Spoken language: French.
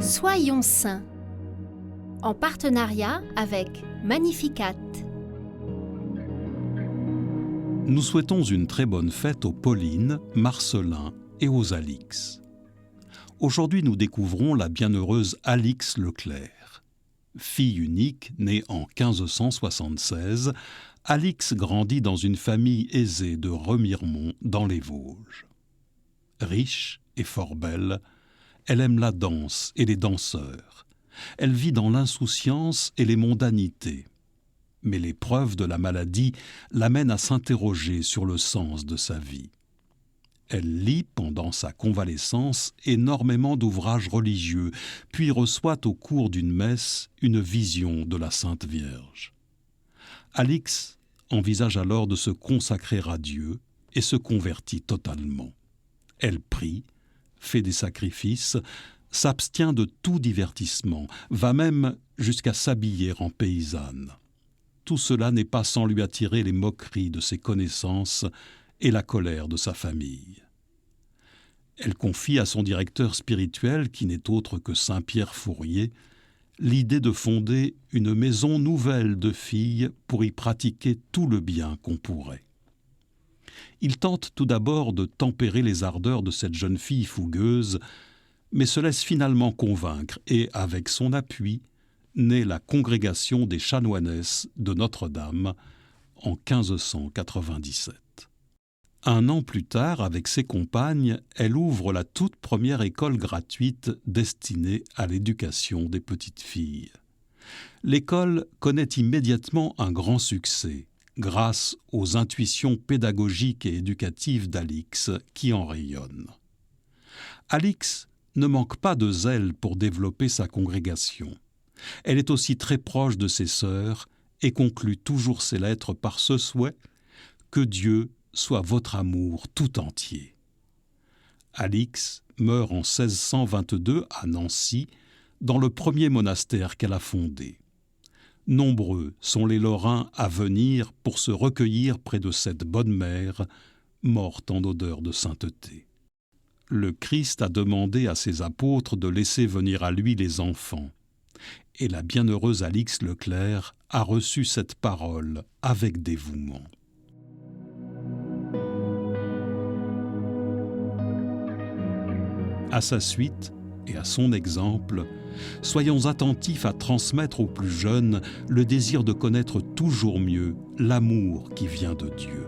Soyons saints, en partenariat avec Magnificat. Nous souhaitons une très bonne fête aux Pauline, Marcelin et aux Alix. Aujourd'hui, nous découvrons la bienheureuse Alix Leclerc. Fille unique, née en 1576, Alix grandit dans une famille aisée de Remiremont dans les Vosges. Riche et fort belle, elle aime la danse et les danseurs. Elle vit dans l'insouciance et les mondanités. Mais l'épreuve de la maladie l'amène à s'interroger sur le sens de sa vie. Elle lit pendant sa convalescence énormément d'ouvrages religieux, puis reçoit au cours d'une messe une vision de la Sainte Vierge. Alix envisage alors de se consacrer à Dieu et se convertit totalement. Elle prie, fait des sacrifices, s'abstient de tout divertissement, va même jusqu'à s'habiller en paysanne. Tout cela n'est pas sans lui attirer les moqueries de ses connaissances et la colère de sa famille. Elle confie à son directeur spirituel, qui n'est autre que Saint-Pierre Fourier, l'idée de fonder une maison nouvelle de filles pour y pratiquer tout le bien qu'on pourrait. Il tente tout d'abord de tempérer les ardeurs de cette jeune fille fougueuse, mais se laisse finalement convaincre et, avec son appui, naît la congrégation des chanoinesses de Notre-Dame en 1597. Un an plus tard, avec ses compagnes, elle ouvre la toute première école gratuite destinée à l'éducation des petites filles. L'école connaît immédiatement un grand succès, grâce aux intuitions pédagogiques et éducatives d'Alix qui en rayonnent. Alix ne manque pas de zèle pour développer sa congrégation. Elle est aussi très proche de ses sœurs et conclut toujours ses lettres par ce souhait « Que Dieu soit votre amour tout entier ». Alix meurt en 1622 à Nancy, dans le premier monastère qu'elle a fondé. Nombreux sont les Lorrains à venir pour se recueillir près de cette bonne mère, morte en odeur de sainteté. Le Christ a demandé à ses apôtres de laisser venir à lui les enfants. Et la bienheureuse Alix Leclerc a reçu cette parole avec dévouement. À sa suite et à son exemple, soyons attentifs à transmettre aux plus jeunes le désir de connaître toujours mieux l'amour qui vient de Dieu.